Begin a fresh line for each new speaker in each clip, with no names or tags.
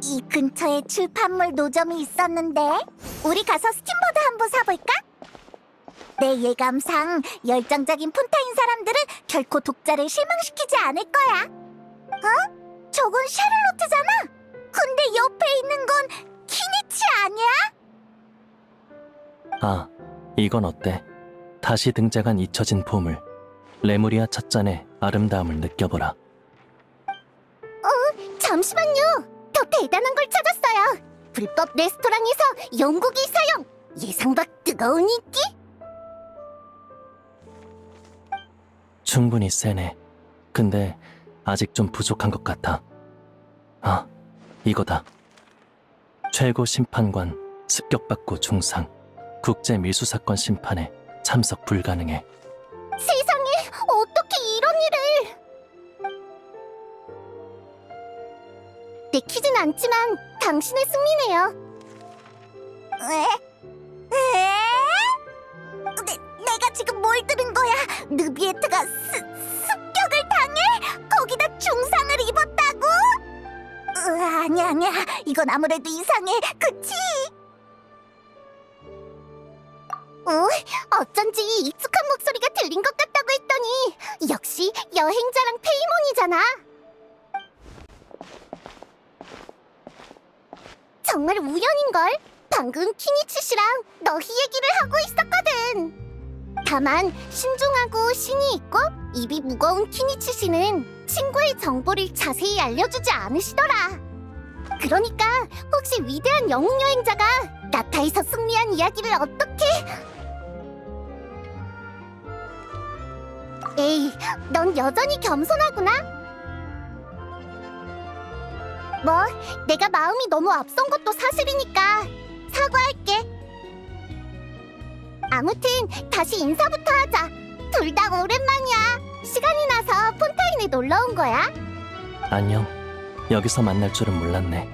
이 근처에 출판물 노점이 있었는데 우리 가서 스팀보드 한번 사볼까? 내 예감상 열정적인 폰타인 사람들은 결코 독자를 실망시키지 않을 거야. 어? 저건 샤를로트잖아. 근데 옆에 있는 건 키니치 아니야?
아, 이건 어때? 다시 등장한 잊혀진 보물. 레무리아 찻잔의 아름다움을 느껴보라.
잠시만요. 더 대단한 걸 찾았어요. 불법 레스토랑에서 영국이 사용. 예상 밖 뜨거운 인기?
충분히 세네. 근데 아직 좀 부족한 것 같아. 아, 이거다. 최고 심판관 습격받고 중상. 국제 밀수사건 심판에 참석 불가능해.
세상에, 어떻게 이런 일을. 내키진 않지만 당신의 승리네요. 내가 지금 뭘 들은 거야? 느비에트가 습격을 당해? 거기다 중상을 입었다고? 아니야. 이건 아무래도 이상해. 그치? 어쩐지 익숙한 목소리가 들린 것 같다고 했더니 역시 여행자랑 페이몬이잖아. 정말 우연인걸? 방금 키니치 씨랑 너희 얘기를 하고 있었거든. 다만 신중하고 신이 있고 입이 무거운 키니치 씨는 친구의 정보를 자세히 알려주지 않으시더라. 그러니까 혹시 위대한 영웅 여행자가 나타에서 승리한 이야기를 어떻게... 에이, 넌 여전히 겸손하구나. 뭐, 내가 마음이 너무 앞선 것도 사실이니까 사과할게. 아무튼 다시 인사부터 하자. 둘 다 오랜만이야. 시간이 나서 폰타인에 놀러 온 거야?
안녕. 여기서 만날 줄은 몰랐네.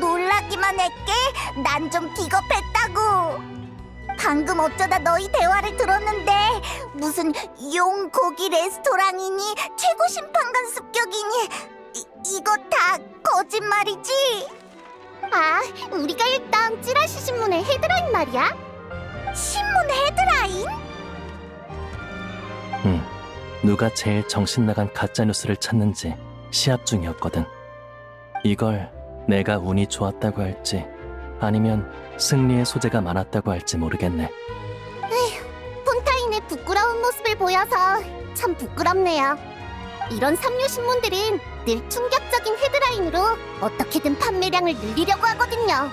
놀라기만 했게. 난 좀 비겁했다고. 방금 어쩌다 너희 대화를 들었는데 무슨 용고기 레스토랑이니 최고 심판관 습격이니 이거 다 거짓말이지? 아, 우리가 읽던 찌라시 신문의 헤드라인 말이야? 신문 헤드라인?
누가 제일 정신나간 가짜뉴스를 찾는지 시합 중이었거든. 이걸 내가 운이 좋았다고 할지 아니면 승리의 소재가 많았다고 할지 모르겠네.
폰타인의 부끄러운 모습을 보여서 참 부끄럽네요. 이런 삼류 신문들은 늘 충격적인 헤드라인으로 어떻게든 판매량을 늘리려고 하거든요.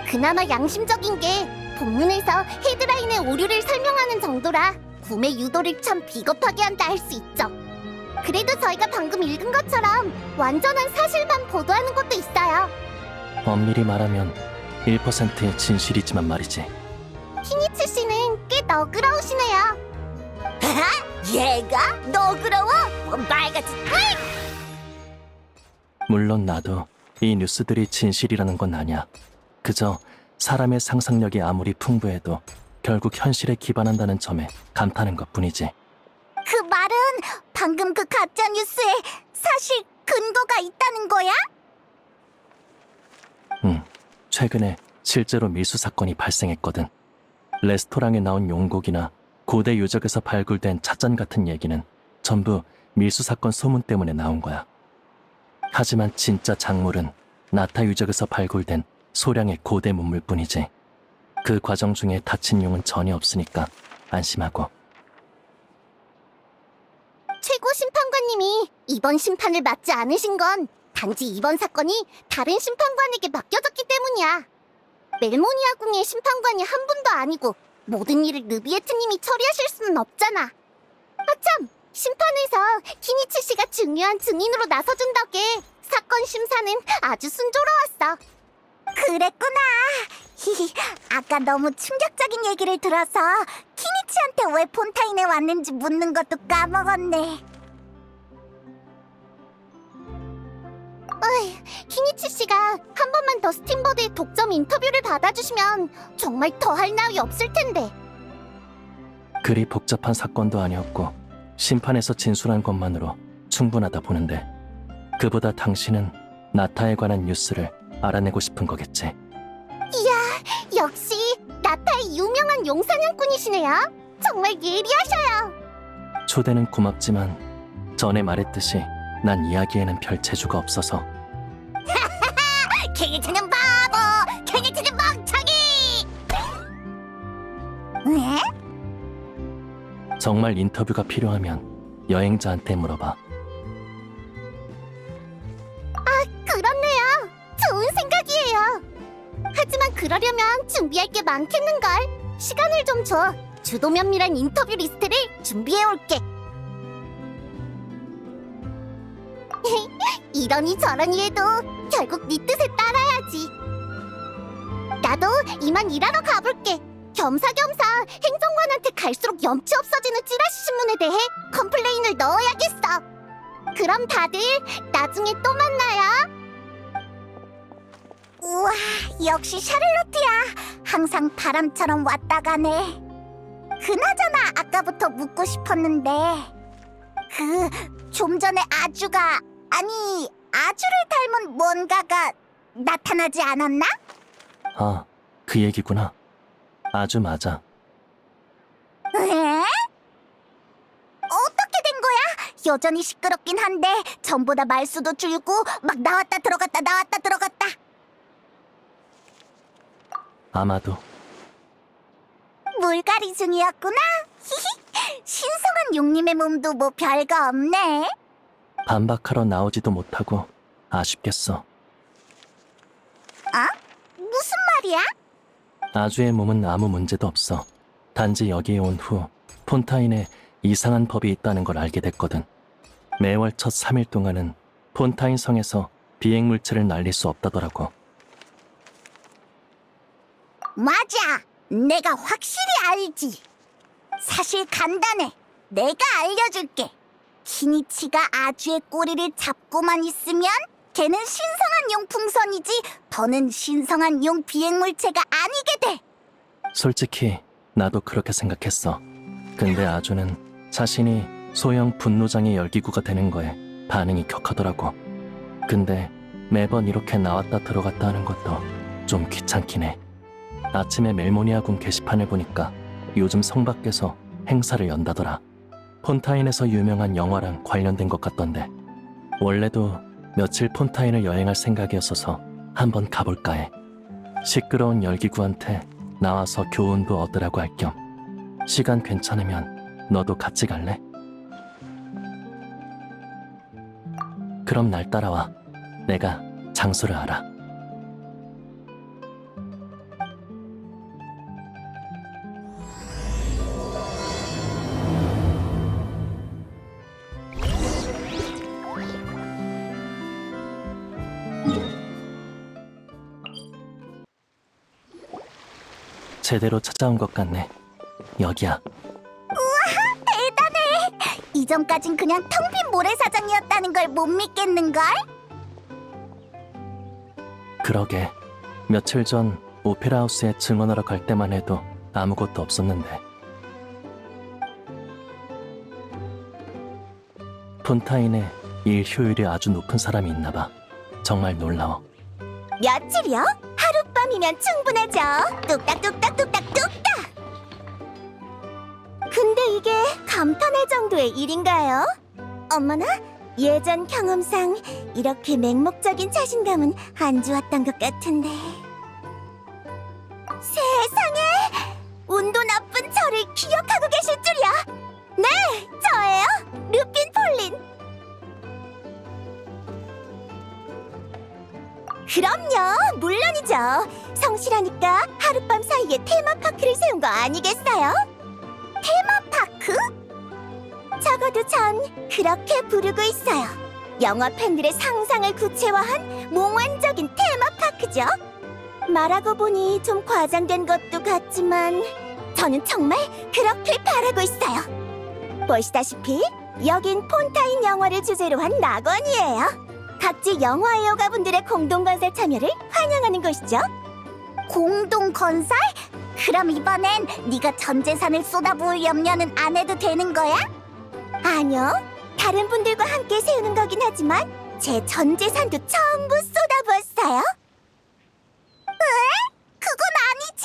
그나마 양심적인 게 본문에서 헤드라인의 오류를 설명하는 정도라 구매 유도를 참 비겁하게 한다 할 수 있죠. 그래도 저희가 방금 읽은 것처럼 완전한 사실만 보도하는 것도 있어요.
엄밀히 말하면 1%의 진실이지만 말이지.
키니츠 씨는 꽤 너그러우시네요. 얘가 너그러워? 말같이.
물론 나도 이 뉴스들이 진실이라는 건 아니야. 그저 사람의 상상력이 아무리 풍부해도 결국 현실에 기반한다는 점에 감탄한 것뿐이지.
그 말은 방금 그 가짜 뉴스에 사실 근거가 있다는 거야?
최근에 실제로 밀수 사건이 발생했거든. 레스토랑에 나온 용곡이나 고대 유적에서 발굴된 찻잔 같은 얘기는 전부 밀수 사건 소문 때문에 나온 거야. 하지만 진짜 작물은 나타 유적에서 발굴된 소량의 고대 문물뿐이지. 그 과정 중에 다친 용은 전혀 없으니까 안심하고.
최고 심판관님이 이번 심판을 맡지 않으신 건 단지 이번 사건이 다른 심판관에게 맡겨졌기 때문이야. 멜모니아궁의 심판관이 한 분도 아니고 모든 일을 느비에트님이 처리하실 수는 없잖아. 아참, 심판에서 키니치 씨가 중요한 증인으로 나서준 덕에 사건 심사는 아주 순조로웠어. 그랬구나. 아까 너무 충격적인 얘기를 들어서 키니치한테 왜 폰타인에 왔는지 묻는 것도 까먹었네. 어이, 키니치 씨가 한 번만 더 스팀버드의 독점 인터뷰를 받아주시면 정말 더할 나위 없을 텐데.
그리 복잡한 사건도 아니었고 심판에서 진술한 것만으로 충분하다 보는데 그보다 당신은 나타에 관한 뉴스를 알아내고 싶은 거겠지.
역시 나타의 유명한 용사냥꾼이시네요. 정말 예리하셔요.
초대는 고맙지만 전에 말했듯이 난 이야기에는 별 재주가 없어서.
킹이치는 바보! 킹이치는 멍청이! 네?
정말 인터뷰가 필요하면 여행자한테 물어봐.
그렇네요. 좋은 생각이에요. 하지만 그러려면 준비할 게 많겠는걸. 시간을 좀 줘. 주도 면밀한 인터뷰 리스트를 준비해올게. 이러니 저러니 해도 결국 네 뜻에 따라야지. 나도 이만 일하러 가볼게. 겸사겸사 행정관한테 갈수록 염치 없어지는 찌라시 신문에 대해 컴플레인을 넣어야겠어. 그럼 다들 나중에 또 만나요. 우와, 역시 샤를로트야. 항상 바람처럼 왔다 가네. 그나저나 아까부터 묻고 싶었는데 좀 전에 아주가, 아니 아주를 닮은 뭔가가 나타나지 않았나?
아, 그 얘기구나. 아주 맞아.
에? 어떻게 된 거야? 여전히 시끄럽긴 한데 전보다 말수도 줄고 막 나왔다 들어갔다 나왔다 들어갔다.
아마도.
물갈이 중이었구나. 히히. 신성한 용님의 몸도 뭐 별거 없네.
반박하러 나오지도 못하고 아쉽겠어.
무슨 말이야?
아주의 몸은 아무 문제도 없어. 단지 여기에 온 후 폰타인에 이상한 법이 있다는 걸 알게 됐거든. 매월 첫 3일 동안은 폰타인 성에서 비행물체를 날릴 수 없다더라고.
맞아. 내가 확실히 알지. 사실 간단해. 내가 알려줄게. 키니치가 아주의 꼬리를 잡고만 있으면 걔는 신성한 용 풍선이지 더는 신성한 용 비행물체가 아니게 돼.
솔직히 나도 그렇게 생각했어. 근데 아주는 자신이 소형 분노장의 열기구가 되는 거에 반응이 격하더라고. 근데 매번 이렇게 나왔다 들어갔다 하는 것도 좀 귀찮긴 해. 아침에 멜모니아 궁 게시판을 보니까 요즘 성 밖에서 행사를 연다더라. 폰타인에서 유명한 영화랑 관련된 것 같던데. 원래도 며칠 폰타인을 여행할 생각이었어서 한번 가볼까 해. 시끄러운 열기구한테 나와서 교훈도 얻으라고 할 겸 시간 괜찮으면 너도 같이 갈래? 그럼 날 따라와. 내가 장소를 알아. 제대로 찾아온 것 같네. 여기야.
대단해. 이전까진 그냥 텅 빈 모래사장이었다는 걸 못 믿겠는걸?
그러게. 며칠 전 오페라 하우스에 증언하러 갈 때만 해도 아무것도 없었는데. 폰타인에 일 효율이 아주 높은 사람이 있나 봐. 정말 놀라워.
며칠이요? 하룻밤이면 충분하죠. 뚝딱뚝딱 뚝딱뚝딱. 근데 이게 감탄할 정도의 일인가요? 어머나, 예전 경험상 이렇게 맹목적인 자신감은 안 좋았던 것 같은데. 세상에! 운도 나쁜 저를 기억하고 계실 줄이야. 네, 저예요. 루핀 폴린. 그럼요, 물론이죠. 성실하니까 하룻밤 사이에 테마파크를 세운 거 아니겠어요? 테마파크? 적어도 전 그렇게 부르고 있어요. 영화 팬들의 상상을 구체화한 몽환적인 테마파크죠. 말하고 보니 좀 과장된 것도 같지만 저는 정말 그렇게 바라고 있어요. 보시다시피 여긴 폰타인 영화를 주제로 한 낙원이에요. 각지 영화 애호가분들의 공동건설 참여를 환영하는 곳이죠. 공동건설? 그럼 이번엔 네가 전 재산을 쏟아부을 염려는 안 해도 되는 거야? 아니요. 다른 분들과 함께 세우는 거긴 하지만 제 전 재산도 전부 쏟아부었어요. 왜? 그건 아니지.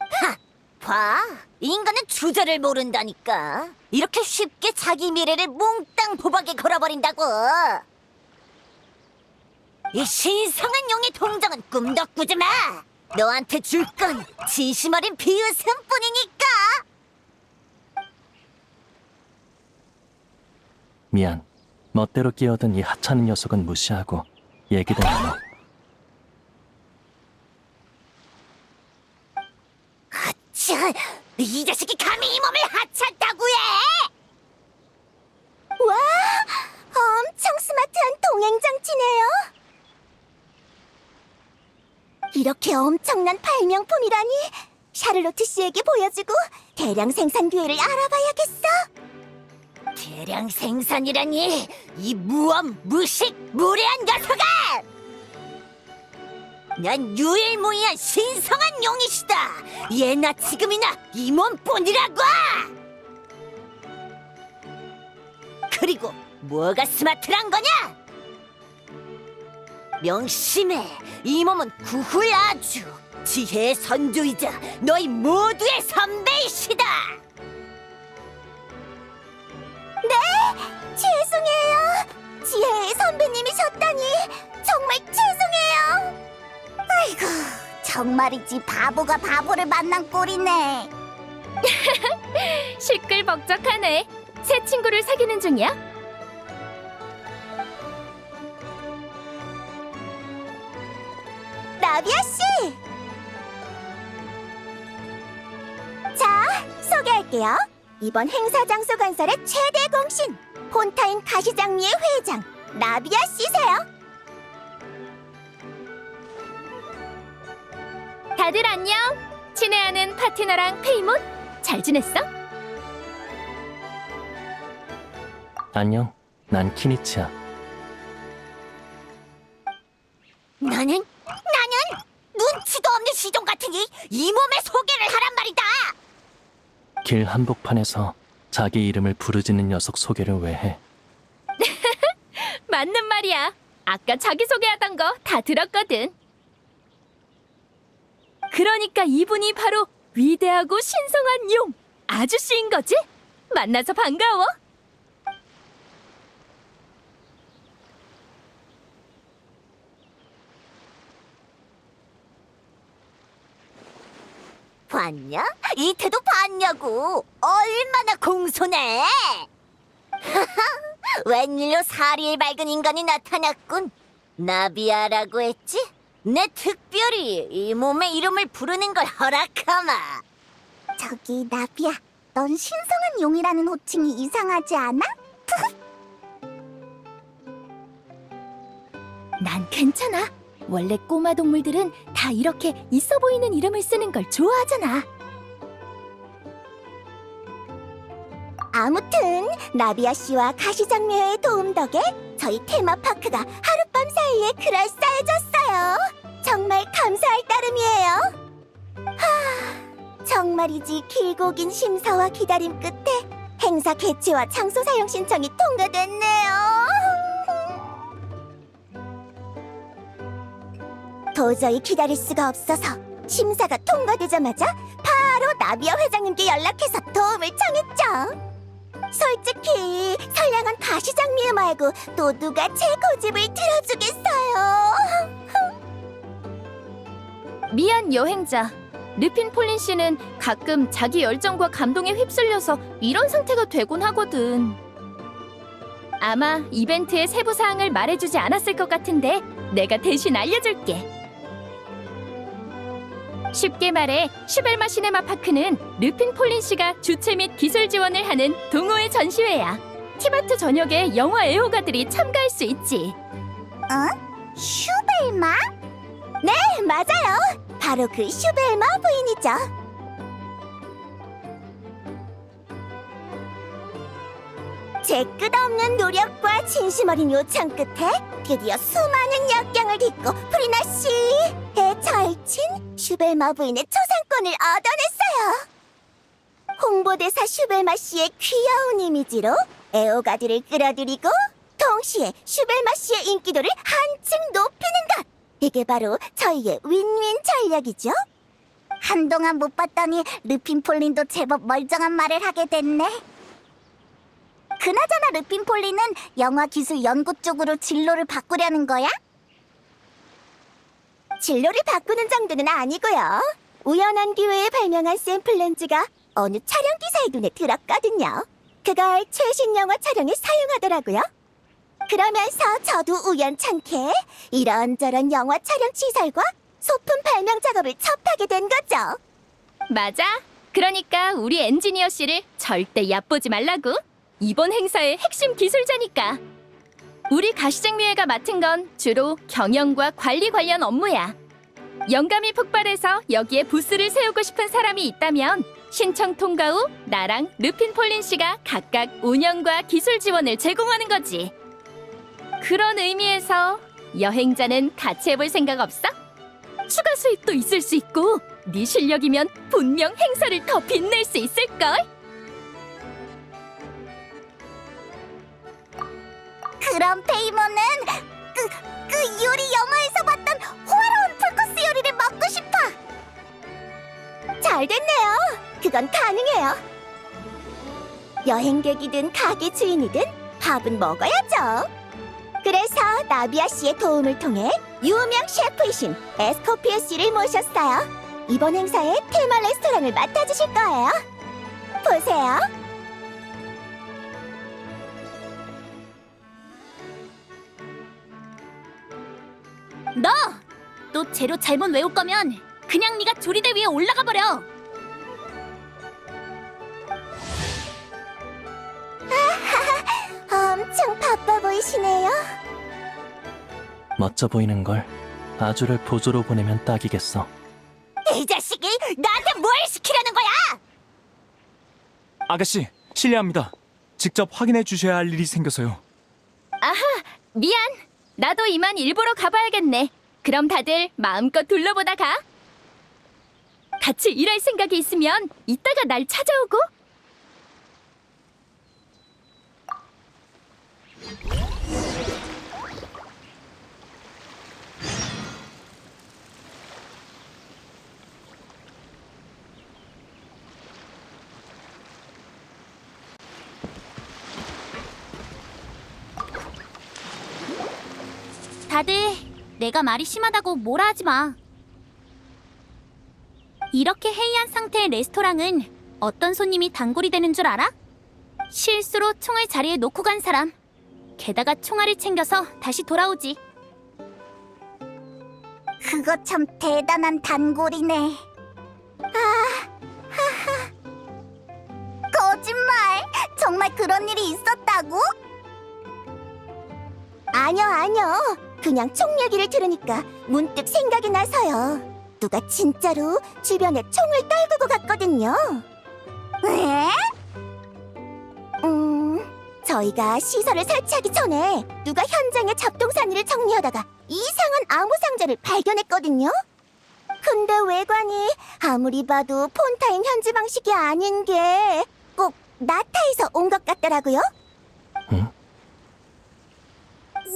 하! 봐! 인간은 주저를 모른다니까. 이렇게 쉽게 자기 미래를 몽땅 도박에 걸어버린다고. 이 신성한 용의 동정은 꿈도 꾸지 마. 너한테 줄 건 진심 어린 비웃음뿐이니까.
미안. 멋대로 끼어든 이 하찮은 녀석은 무시하고 얘기를 나눠.
아차! 이 자식이 감히 이 몸을 하찮다고 해!
와, 엄청 스마트한 동행장치네요. 이렇게 엄청난 발명품이라니. 샤를로트 씨에게 보여주고 대량 생산 기회를 알아봐야겠어.
대량 생산이라니 이 무엄, 무식, 무례한 녀석아! 난 유일무이한 신성한 용이시다. 예나 지금이나 이 몸뿐이라고. 그리고 뭐가 스마트란 거냐? 명심해. 이 몸은 구훌아주 지혜의 선조이자 너희 모두의 선배이시다.
죄송해요. 지혜의 선배님이셨다니 정말 죄송해요. 아이고, 정말이지 바보가 바보를 만난 꼴이네.
시끌벅적하네. 새 친구를 사귀는 중이야?
나비아 씨. 자, 소개할게요. 이번 행사 장소 건설의 최대 공신, 폰타인 가시장미의 회장 나비아 씨세요.
다들 안녕. 친애하는 파트너랑 페이몬 잘 지냈어?
안녕. 난 키니치야.
나는 눈치도 없는 시종 같으니 이 몸의 소개를 하란 말이다.
길 한복판에서 자기 이름을 부르짖는 녀석 소개를 왜 해?
맞는 말이야. 아까 자기소개하던 거 다 들었거든. 그러니까 이분이 바로 위대하고 신성한 용 아주씨인 거지? 만나서 반가워.
봤냐? 이 태도 봤냐고. 얼마나 공손해. 웬일로 사리에 밝은 인간이 나타났군. 나비아라고 했지? 내 특별히 이 몸의 이름을 부르는 걸 허락하마.
저기 나비야, 넌 신성한 용이라는 호칭이 이상하지 않아?
난 괜찮아. 원래 꼬마 동물들은 다 이렇게 있어 보이는 이름을 쓰는 걸 좋아하잖아.
아무튼 나비아 씨와 가시장미회의 도움 덕에 저희 테마파크가 하룻밤 사이에 그럴싸해졌어요. 정말 감사할 따름이에요. 정말이지 길고 긴 심사와 기다림 끝에 행사 개최와 장소 사용 신청이 통과됐네요. 도저히 기다릴 수가 없어서 심사가 통과되자마자 바로 나비아 회장님께 연락해서 도움을 청했죠. 솔직히 선량한 가시장미애 말고 또 누가 제 고집을 들어주겠어요.
미안 여행자. 르핀 폴린 씨는 가끔 자기 열정과 감동에 휩쓸려서 이런 상태가 되곤 하거든. 아마 이벤트의 세부 사항을 말해주지 않았을 것 같은데 내가 대신 알려줄게. 쉽게 말해 슈벨마 시네마 파크는 르핀 폴린 씨가 주최 및 기술 지원을 하는 동호회 전시회야. 티마트 전역의 영화 애호가들이 참가할 수 있지.
슈벨마? 네, 맞아요. 바로 그 슈벨마 부인이죠. 제 끝없는 노력과 진심 어린 요청 끝에 드디어 수많은 역경을 딛고 프리나 씨의 절친 슈벨마 부인의 초상권을 얻어냈어요. 홍보대사 슈벨마 씨의 귀여운 이미지로 애호가들을 끌어들이고 동시에 슈벨마 씨의 인기도를 한층 높이는 것! 이게 바로 저희의 윈윈 전략이죠? 한동안 못 봤더니 르핀 폴린도 제법 멀쩡한 말을 하게 됐네. 그나저나 르핀 폴린은 영화 기술 연구 쪽으로 진로를 바꾸려는 거야? 진로를 바꾸는 정도는 아니고요. 우연한 기회에 발명한 샘플 렌즈가 어느 촬영 기사의 눈에 들었거든요. 그걸 최신 영화 촬영에 사용하더라고요. 그러면서 저도 우연찮게 이런저런 영화 촬영 시설과 소품 발명 작업을 접하게 된 거죠.
맞아. 그러니까 우리 엔지니어 씨를 절대 얕보지 말라고. 이번 행사의 핵심 기술자니까. 우리 가시장미회가 맡은 건 주로 경영과 관리 관련 업무야. 영감이 폭발해서 여기에 부스를 세우고 싶은 사람이 있다면 신청 통과 후 나랑 르핀 폴린 씨가 각각 운영과 기술 지원을 제공하는 거지. 그런 의미에서 여행자는 같이 해볼 생각 없어? 추가 수입도 있을 수 있고 네 실력이면 분명 행사를 더 빛낼 수 있을걸?
그럼 페이머는 그 요리 영화에서 봤던 호화로운 풀코스 요리를 먹고 싶어. 잘 됐네요. 그건 가능해요. 여행객이든 가게 주인이든 밥은 먹어야죠. 그래서 나비아 씨의 도움을 통해 유명 셰프이신 에스코피오 씨를 모셨어요. 이번 행사에 테마 레스토랑을 맡아주실 거예요. 보세요.
너 재료 잘못 외울 거면 그냥 네가 조리대 위에 올라가 버려.
엄청 바빠 보이시네요.
멋져 보이는 걸 아주를 보조로 보내면 딱이겠어.
이 자식이 나한테 뭘 시키려는 거야?
아가씨, 실례합니다. 직접 확인해 주셔야 할 일이 생겨서요.
미안. 나도 이만 일보러 가봐야겠네. 그럼 다들 마음껏 둘러보다 가. 같이 일할 생각이 있으면 이따가 날 찾아오고.
다들 내가 말이 심하다고 뭐라 하지 마. 이렇게 해이한 상태의 레스토랑은 어떤 손님이 단골이 되는 줄 알아? 실수로 총을 자리에 놓고 간 사람. 게다가 총알을 챙겨서 다시 돌아오지.
그거 참 대단한 단골이네. 거짓말! 정말 그런 일이 있었다고? 아니요. 그냥 총 얘기를 들으니까 문득 생각이 나서요. 누가 진짜로 주변에 총을 떨구고 갔거든요. 왜? 저희가 시설을 설치하기 전에 누가 현장의 잡동사니를 정리하다가 이상한 암호 상자를 발견했거든요. 근데 외관이 아무리 봐도 폰타인 현지 방식이 아닌 게 꼭 나타에서 온 것 같더라고요.
응?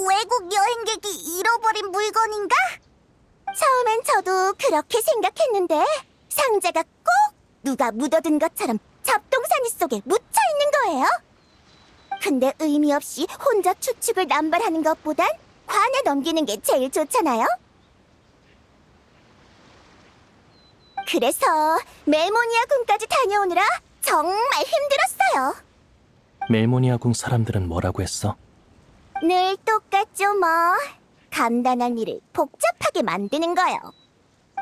외국 여행객이 잃어버린 물건인가? 처음엔 저도 그렇게 생각했는데 상자가 꼭 누가 묻어둔 것처럼 잡동사니 속에 묻혀 있는 거예요. 근데 의미 없이 혼자 추측을 남발하는 것보단 관에 넘기는 게 제일 좋잖아요. 그래서 멜모니아 궁까지 다녀오느라 정말 힘들었어요.
멜모니아 궁 사람들은 뭐라고 했어?
늘 똑같죠 뭐. 간단한 일을 복잡하게 만드는 거요.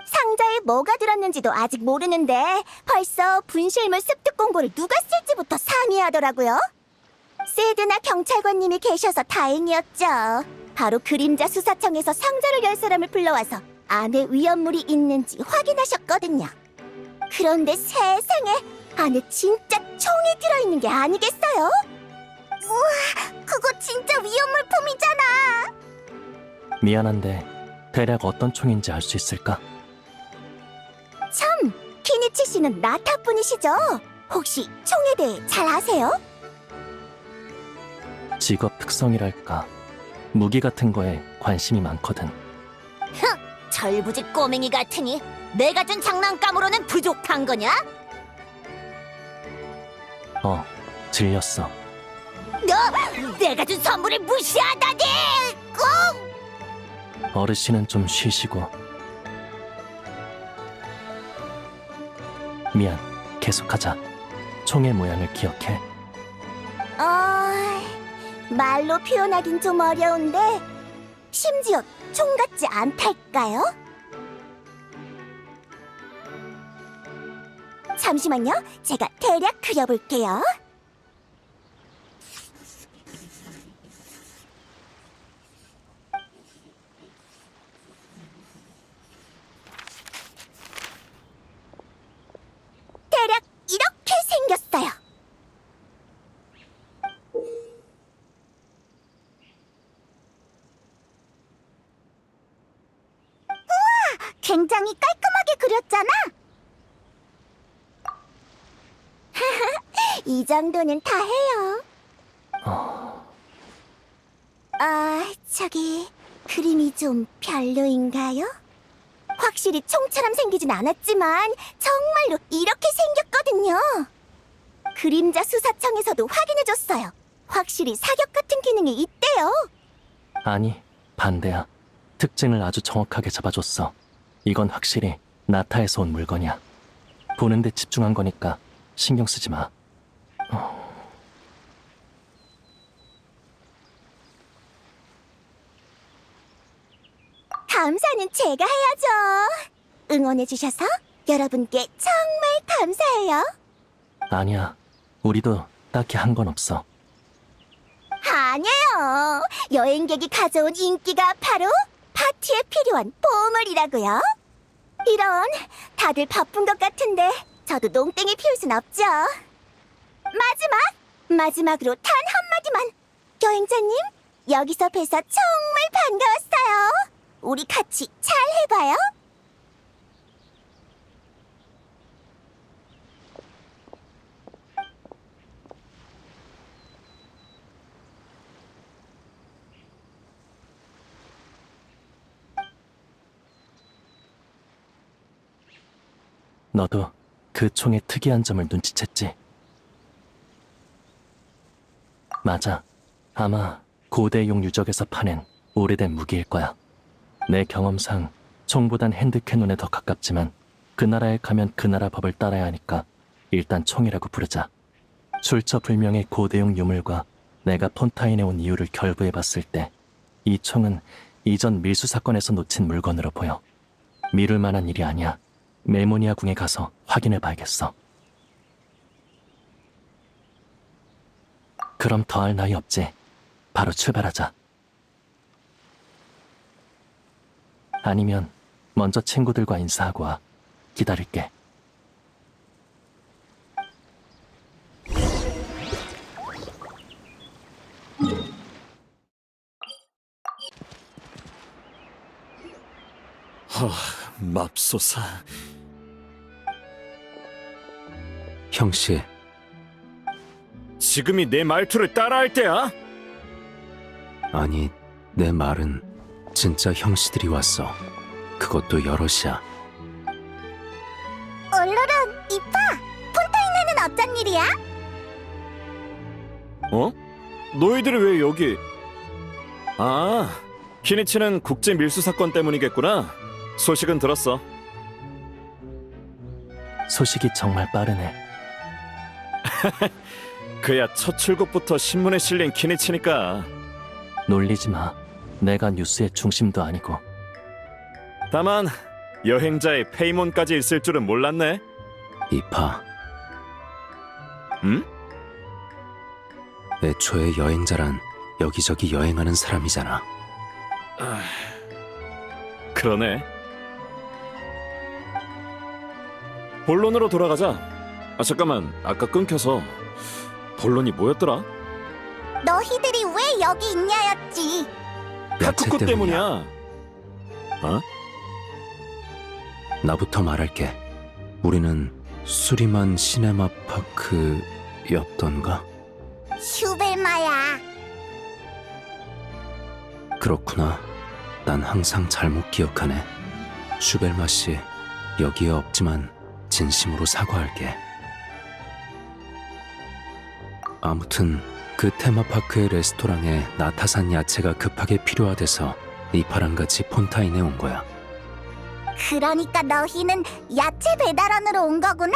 상자에 뭐가 들었는지도 아직 모르는데 벌써 분실물 습득 공고를 누가 쓸지부터 상의하더라고요. 세드나 경찰관님이 계셔서 다행이었죠. 바로 그림자 수사청에서 상자를 열 사람을 불러와서 안에 위험물이 있는지 확인하셨거든요. 그런데 세상에 안에 진짜 총이 들어있는 게 아니겠어요? 그거 진짜 위험 물품이잖아.
미안한데 대략 어떤 총인지 알 수 있을까?
참, 키니치 씨는 나타 분이시죠? 혹시 총에 대해 잘 아세요?
직업 특성이랄까. 무기 같은 거에 관심이 많거든.
절부지 꼬맹이 같으니 내가 준 장난감으로는 부족한 거냐?
질렸어.
너 내가 준 선물을 무시하다니!
어르신은 좀 쉬시고. 미안, 계속하자. 총의 모양을 기억해.
말로 표현하긴 좀 어려운데 심지어 총 같지 않달까요? 잠시만요. 제가 대략 그려볼게요. 대략 이렇게 생겼어요. 굉장히 깔끔하게 그렸잖아. 이 정도는 다 해요. 저기 그림이 좀 별로인가요? 확실히 총처럼 생기진 않았지만 정말로 이렇게 생겼거든요. 그림자 수사청에서도 확인해줬어요. 확실히 사격 같은 기능이 있대요.
아니, 반대야. 특징을 아주 정확하게 잡아줬어. 이건 확실히 나타에서 온 물건이야. 보는데 집중한 거니까 신경 쓰지 마.
감사는 제가 해야죠. 응원해주셔서 여러분께 정말 감사해요.
아니야, 우리도 딱히 한 건 없어.
아니에요. 여행객이 가져온 인기가 바로 파티에 필요한 보물이라고요. 이런, 다들 바쁜 것 같은데 저도 농땡이 피울 순 없죠. 마지막으로 단 한마디만. 여행자님, 여기서 뵈서 정말 반가웠어요. 우리 같이 잘 해봐요.
너도 그 총의 특이한 점을 눈치챘지? 맞아. 아마 고대용 유적에서 파낸 오래된 무기일 거야. 내 경험상 총보단 핸드캐논에 더 가깝지만 그 나라에 가면 그 나라 법을 따라야 하니까 일단 총이라고 부르자. 출처불명의 고대용 유물과 내가 폰타인에 온 이유를 결부해봤을 때 이 총은 이전 밀수 사건에서 놓친 물건으로 보여. 미룰 만한 일이 아니야. 멜모니아 궁에 가서 확인해봐야겠어. 그럼 더할 나위 없지. 바로 출발하자. 아니면 먼저 친구들과 인사하고 와. 기다릴게.
맙소사.
형씨,
지금이 내 말투를 따라할 때야?
아니, 내 말은 진짜 형씨들이 왔어. 그것도 여럿이야.
얼른 이파! 폰타인에는 어쩐 일이야?
어? 너희들이 왜 여기? 아, 키니치는 국제 밀수 사건 때문이겠구나. 소식은 들었어.
소식이 정말 빠르네.
그야 첫 출국부터 신문에 실린 키니치니까.
놀리지 마. 내가 뉴스의 중심도 아니고.
다만 여행자의 페이몬까지 있을 줄은 몰랐네.
이파,
응?
애초에 여행자란 여기저기 여행하는 사람이잖아.
그러네. 본론으로 돌아가자. 잠깐만, 아까 끊겨서 본론이 뭐였더라?
너희들이 왜 여기 있냐였지.
카쿠쿠 때문이야. 어?
나부터 말할게. 우리는 수리만 시네마파크였던가?
슈벨마야.
그렇구나. 난 항상 잘못 기억하네. 슈벨마 씨, 여기에 없지만 진심으로 사과할게. 아무튼 그 테마파크의 레스토랑에 나타산 야채가 급하게 필요하대서 이파랑 같이 폰타인에 온 거야.
그러니까 너희는 야채 배달원으로 온 거구나?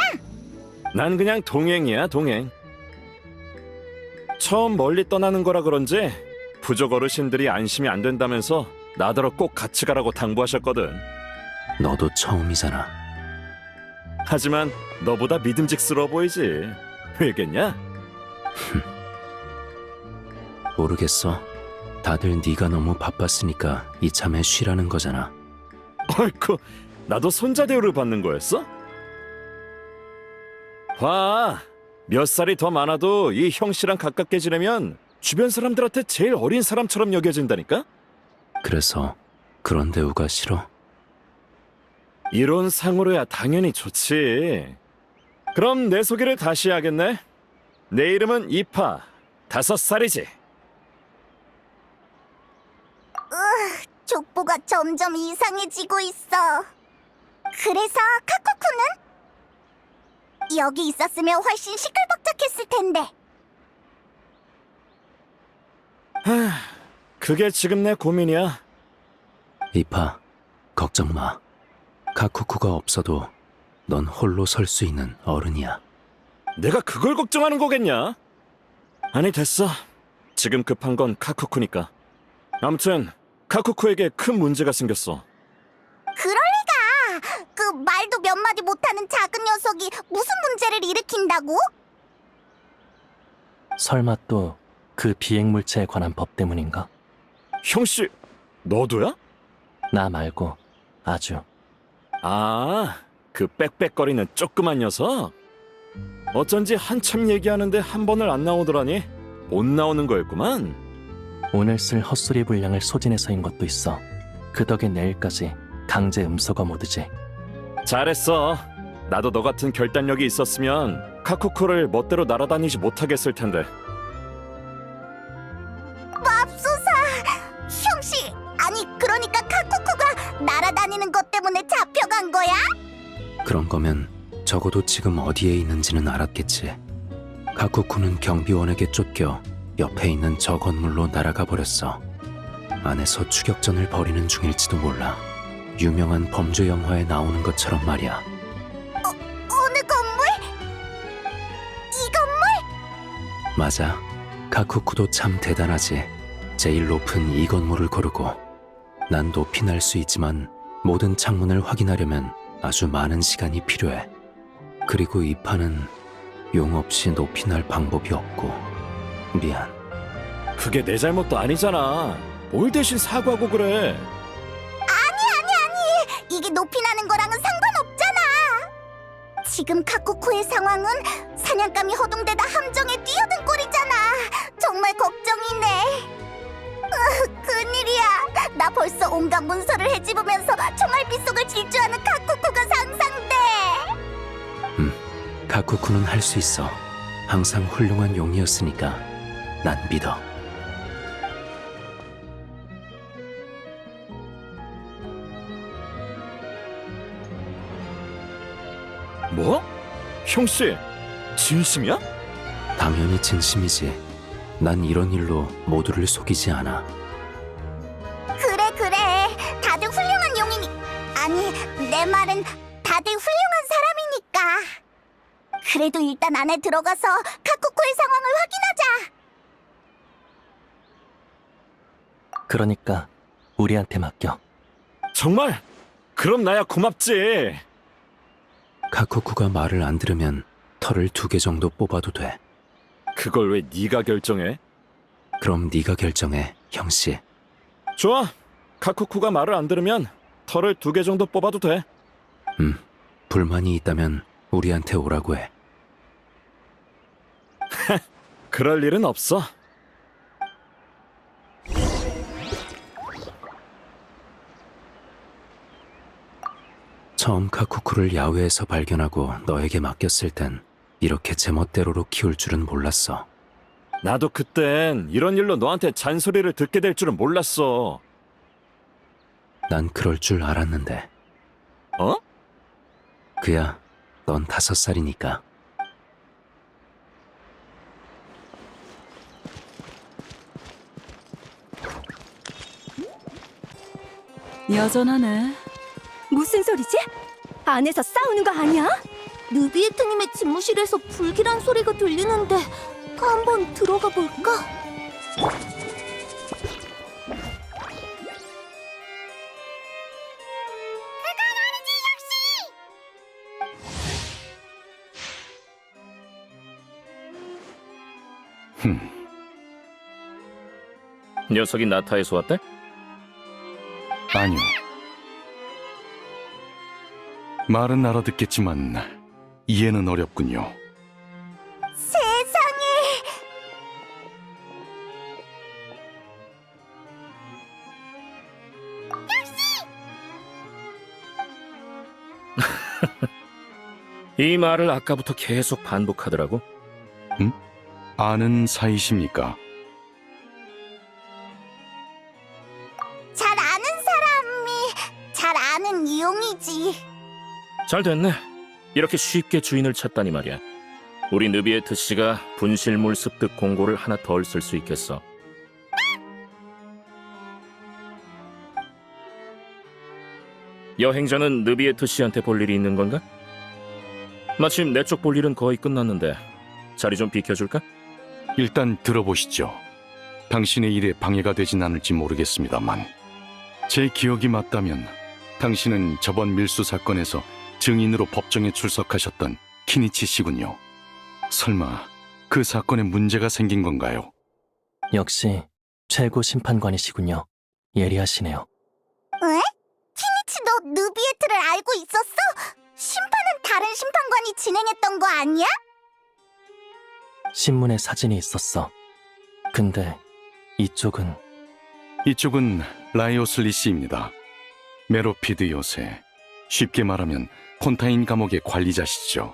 난 그냥 동행이야, 동행. 처음 멀리 떠나는 거라 그런지 부족 어르신들이 안심이 안 된다면서 나더러 꼭 같이 가라고 당부하셨거든.
너도 처음이잖아.
하지만 너보다 믿음직스러워 보이지. 왜겠냐?
모르겠어. 다들 네가 너무 바빴으니까 이참에 쉬라는 거잖아.
어이쿠, 나도 손자 대우를 받는 거였어? 봐, 몇 살이 더 많아도 이 형씨랑 가깝게 지내면 주변 사람들한테 제일 어린 사람처럼 여겨진다니까?
그래서 그런 대우가 싫어?
이런 상으로야 당연히 좋지. 그럼 내 소개를 다시 해야겠네. 내 이름은 이파, 5살이지.
족보가 점점 이상해지고 있어. 그래서 카쿠쿠는? 여기 있었으면 훨씬 시끌벅적했을 텐데.
그게 지금 내 고민이야.
이파, 걱정 마. 카쿠쿠가 없어도 넌 홀로 설 수 있는 어른이야.
내가 그걸 걱정하는 거겠냐? 아니, 됐어. 지금 급한 건 카쿠쿠니까. 아무튼 카쿠쿠에게 큰 문제가 생겼어.
그럴 리가. 그 말도 몇 마디 못하는 작은 녀석이 무슨 문제를 일으킨다고?
설마 또 그 비행물체에 관한 법 때문인가?
형씨, 너도야?
나 말고 아주.
아, 그 빽빽거리는 조그만 녀석? 어쩐지 한참 얘기하는데 한 번을 안 나오더라니. 못 나오는 거였구만.
오늘 쓸 헛소리 분량을 소진해서인 것도 있어. 그 덕에 내일까지 강제 음소거 모드지.
잘했어. 나도 너 같은 결단력이 있었으면 카쿠쿠를 멋대로 날아다니지 못하겠을 텐데.
맙소사. 형씨, 아니 그러니까 카쿠쿠가 날아다니는 것 때문에 잡혀간 거야?
그런 거면 적어도 지금 어디에 있는지는 알았겠지. 카쿠쿠는 경비원에게 쫓겨 옆에 있는 저 건물로 날아가 버렸어. 안에서 추격전을 벌이는 중일지도 몰라. 유명한 범죄 영화에 나오는 것처럼 말이야.
어느 건물? 이 건물?
맞아. 카쿠쿠도 참 대단하지. 제일 높은 이 건물을 고르고. 난 높이 날 수 있지만 모든 창문을 확인하려면 아주 많은 시간이 필요해. 그리고 이 판은 용 없이 높이 날 방법이 없고. 미안.
그게 내 잘못도 아니잖아. 뭘 대신 사과하고 그래.
이게 높이 나는 거랑은 상관없잖아. 지금 카쿠쿠의 상황은 사냥감이 허둥대다 함정에 뛰어든 꼴이잖아. 정말 걱정이네. 큰일이야. 나 벌써 온갖 문서를 헤집으면서 총알 빗속을 질주하는 카쿠쿠가 상상돼.
카쿠쿠는 할 수 있어. 항상 훌륭한 용이었으니까 난 믿어.
뭐? 형씨, 진심이야?
당연히 진심이지. 난 이런 일로 모두를 속이지 않아.
그래 그래. 다들 훌륭한 용이니. 아니 내 말은 다들 훌륭한 사람이니까. 그래도 일단 안에 들어가서 카쿠쿠의 상황을 확인하자.
그러니까 우리한테 맡겨.
정말? 그럼 나야 고맙지.
카쿠쿠가 말을 안 들으면 털을 2개 정도 뽑아도 돼.
그걸 왜 네가 결정해?
그럼 네가 결정해, 형씨.
좋아. 카쿠쿠가 말을 안 들으면 털을 2개 정도 뽑아도 돼.
불만이 있다면 우리한테 오라고 해.
그럴 일은 없어.
처음 카쿠쿠를 야외에서 발견하고 너에게 맡겼을 땐 이렇게 제멋대로로 키울 줄은 몰랐어.
나도 그땐 이런 일로 너한테 잔소리를 듣게 될 줄은 몰랐어.
난 그럴 줄 알았는데.
어?
그야, 넌 5살이니까.
여전하네. 무슨 소리지? 안에서 싸우는 거 아니야?
느비에트님의 집무실에서 불길한 소리가 들리는데 한번 들어가 볼까?
녀석이 나타에서 왔대?
아니요. 말은 알아듣겠지만 이해는 어렵군요.
세상에!
이 말을 아까부터 계속 반복하더라고.
아는 사이십니까?
잘 아는 사람이 잘 아는 이용이지.
잘 됐네. 이렇게 쉽게 주인을 찾다니 말이야. 우리 느비에트 씨가 분실물 습득 공고를 하나 덜 쓸 수 있겠어. 여행자는 느비에트 씨한테 볼 일이 있는 건가? 마침 내 쪽 볼 일은 거의 끝났는데 자리 좀 비켜줄까?
일단 들어보시죠. 당신의 일에 방해가 되진 않을지 모르겠습니다만 제 기억이 맞다면 당신은 저번 밀수 사건에서 증인으로 법정에 출석하셨던 키니치 씨군요. 설마 그 사건에 문제가 생긴 건가요?
역시 최고 심판관이시군요. 예리하시네요.
왜? 키니치 너 느비에트를 알고 있었어? 심판은 다른 심판관이 진행했던 거 아니야?
신문에 사진이 있었어. 근데 이쪽은
이쪽은 라이오슬리 씨입니다. 메로피드 요새, 쉽게 말하면 폰타인 감옥의 관리자시죠.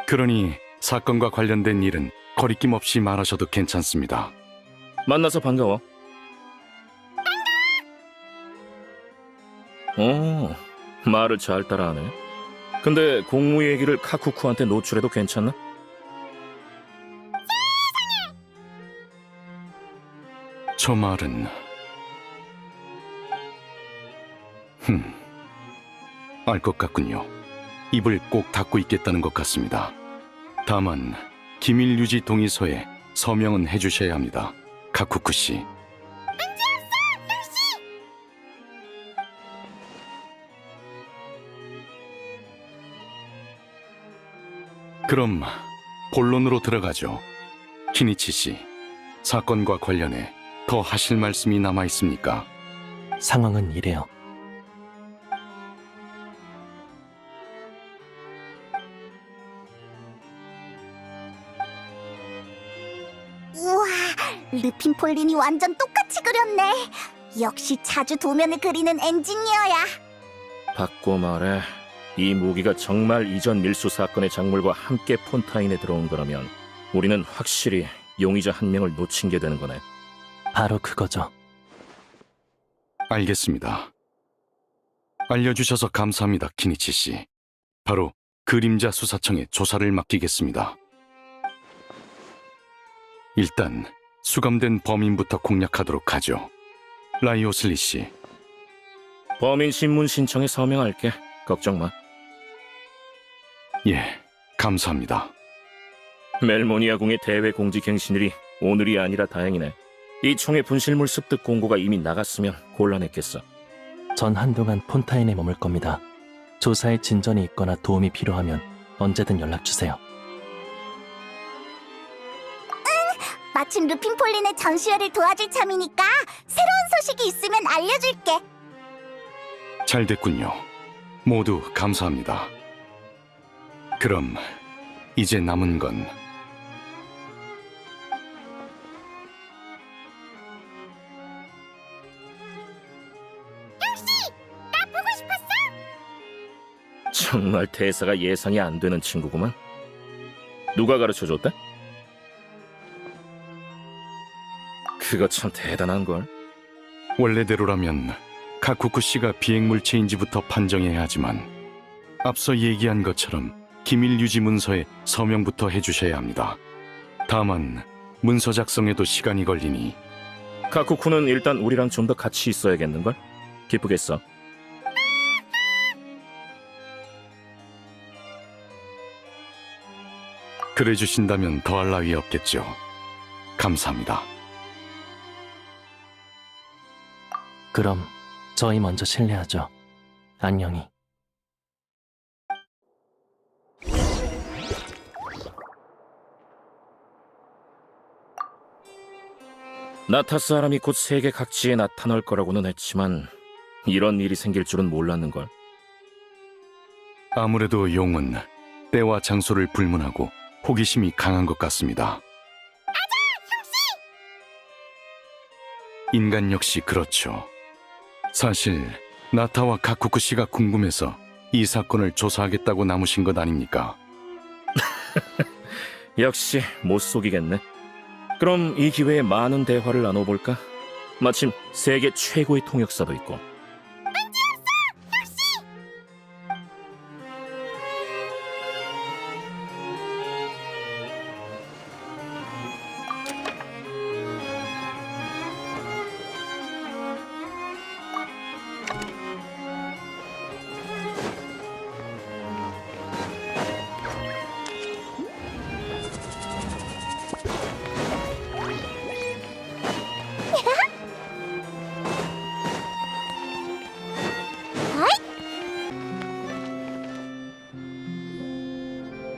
그러니 사건과 관련된 일은 거리낌 없이 말하셔도 괜찮습니다.
만나서 반가워. 오, 말을 잘 따라하네. 근데 공무 얘기를 카쿠쿠한테 노출해도 괜찮나?
저 말은 알 것 같군요. 입을 꼭 닫고 있겠다는 것 같습니다. 다만 기밀 유지 동의서에 서명은 해주셔야 합니다. 카쿠쿠 씨. 그럼 본론으로 들어가죠. 키니치 씨, 사건과 관련해 더 하실 말씀이 남아 있습니까?
상황은 이래요.
우와, 르핀 폴린이 완전 똑같이 그렸네. 역시 자주 도면을 그리는 엔지니어야.
바꿔 말해, 이 무기가 정말 이전 밀수 사건의 작물과 함께 폰타인에 들어온 거라면 우리는 확실히 용의자 한 명을 놓친 게 되는 거네.
바로 그거죠.
알겠습니다. 알려주셔서 감사합니다, 키니치 씨. 바로 그림자 수사청에 조사를 맡기겠습니다. 일단 수감된 범인부터 공략하도록 하죠. 라이오슬리 씨.
범인 신문 신청에 서명할게. 걱정 마.
예, 감사합니다.
멜모니아 궁의 대외 공지 갱신일이 오늘이 아니라 다행이네. 이 총의 분실물 습득 공고가 이미 나갔으면 곤란했겠어.
전 한동안 폰타인에 머물 겁니다. 조사에 진전이 있거나 도움이 필요하면 언제든 연락주세요.
마침 르핀 폴린의 전시회를 도와줄 참이니까 새로운 소식이 있으면 알려줄게.
잘 됐군요. 모두 감사합니다. 그럼 이제 남은 건
정말 대사가 예상이 안 되는 친구구만. 누가 가르쳐줬대? 그거 참 대단한걸.
원래대로라면 카쿠쿠 씨가 비행물 체인지부터 판정해야 하지만 앞서 얘기한 것처럼 기밀 유지 문서에 서명부터 해주셔야 합니다. 다만 문서 작성에도 시간이 걸리니
카쿠쿠는 일단 우리랑 좀 더 같이 있어야겠는걸? 기쁘겠어.
그래 주신다면 더할 나위 없겠죠. 감사합니다.
그럼 저희 먼저 실례하죠. 안녕히.
나타 사람이 곧 세계 각지에 나타날 거라고는 했지만 이런 일이 생길 줄은 몰랐는걸.
아무래도 용은 때와 장소를 불문하고 호기심이 강한 것 같습니다. 인간 역시 그렇죠. 사실 나타와 카쿠쿠 씨가 궁금해서 이 사건을 조사하겠다고 남으신 것 아닙니까?
역시 못 속이겠네. 그럼 이 기회에 많은 대화를 나눠볼까? 마침 세계 최고의 통역사도 있고.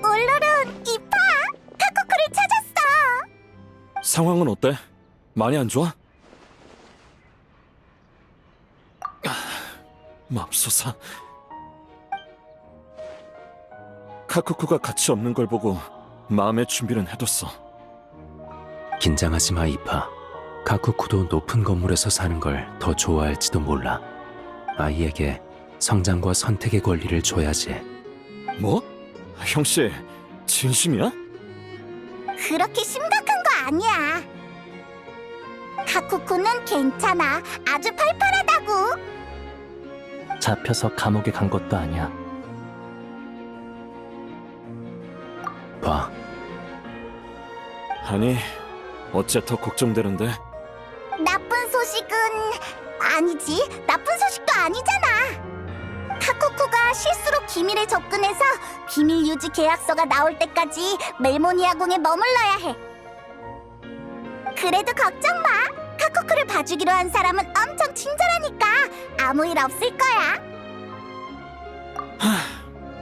울루룬, 이파! 카쿠쿠를 찾았어!
상황은 어때? 많이 안 좋아? 맙소사. 카쿠쿠가 같이 없는 걸 보고 마음의 준비는 해뒀어.
긴장하지 마, 이파. 카쿠쿠도 높은 건물에서 사는 걸 더 좋아할지도 몰라. 아이에게 성장과 선택의 권리를 줘야지.
뭐? 형씨, 진심이야?
그렇게 심각한 거 아니야. 카쿠쿠는 괜찮아. 아주 팔팔하다고.
잡혀서 감옥에 간 것도 아니야.
봐,
아니, 어째 더 걱정되는데?
나쁜 소식은 아니지. 나쁜 소식도 아니잖아. 카쿠쿠가 실수로 기밀에 접근해서 비밀 유지 계약서가 나올 때까지 멜모니아궁에 머물러야 해. 그래도 걱정 마. 카쿠쿠를 봐주기로 한 사람은 엄청 친절하니까 아무 일 없을 거야.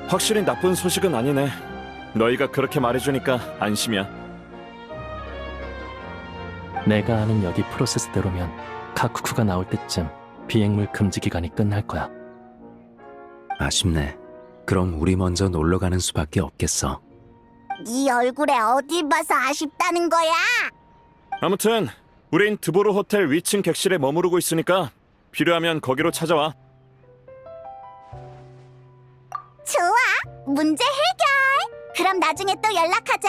확실히 나쁜 소식은 아니네. 너희가 그렇게 말해주니까 안심이야.
내가 아는 여기 프로세스대로면 카쿠쿠가 나올 때쯤 비행물 금지 기간이 끝날 거야.
아쉽네. 그럼 우리 먼저 놀러 가는 수밖에 없겠어.
네 얼굴에 어디 봐서 아쉽다는 거야?
아무튼 우린 드보르 호텔 위층 객실에 머무르고 있으니까 필요하면 거기로 찾아와.
좋아. 문제 해결. 그럼 나중에 또 연락하자.